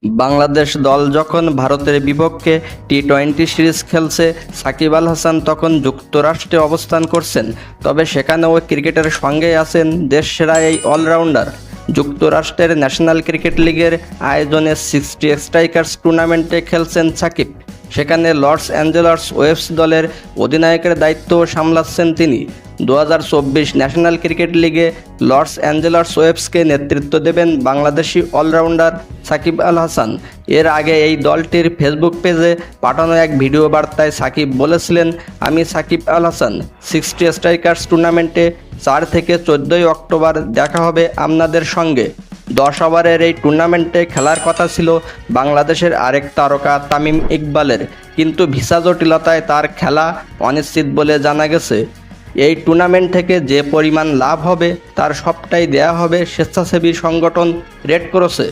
বাংলাদেশ দল যখন ভারতের বিপক্ষে টি-20 সিরিজ খেলছে, সাকিব আল হাসান তখন যুক্তরাষ্ট্রে অবস্থান করছেন। তবে সেখানেও ক্রিকেটের সঙ্গেই আছেন দেশসেরা এই অলরাউন্ডার। যুক্তরাষ্ট্রের ন্যাশনাল ক্রিকেট লিগের আয়োজনে 60 স্ট্রাইকার্স টুর্নামেন্টে খেলছেন সাকিব। সেখানে লস অ্যাঞ্জেলস ওয়েভস দলের অধিনায়কের দায়িত্বও সামলাচ্ছেন তিনি। 2024 ন্যাশনাল ক্রিকেট লিগে লস অ্যাঞ্জেলস ওয়েভসকে নেতৃত্ব দেবেন বাংলাদেশি অলরাউন্ডার সাকিব আল হাসান। এর আগে এই দলটির ফেসবুক পেজে পাঠানো এক ভিডিও বার্তায় সাকিব বলেছিলেন, আমি সাকিব আল হাসান, 60 স্ট্রাইকার্স টুর্নামেন্টে 4 থেকে 14 অক্টোবর দেখা হবে আপনাদের সঙ্গে। 10 ওভারের এই টুর্নামেন্টে খেলার কথা ছিল বাংলাদেশের আরেক তারকা তামিম ইকবালের, কিন্তু ভিসা জটিলতায় তার খেলা অনিশ্চিত বলে জানা গেছে। এই টুর্নামেন্ট থেকে যে পরিমাণ লাভ হবে তার সবটাই দেয়া হবে স্বেচ্ছাসেবী সংগঠন রেড ক্রসে।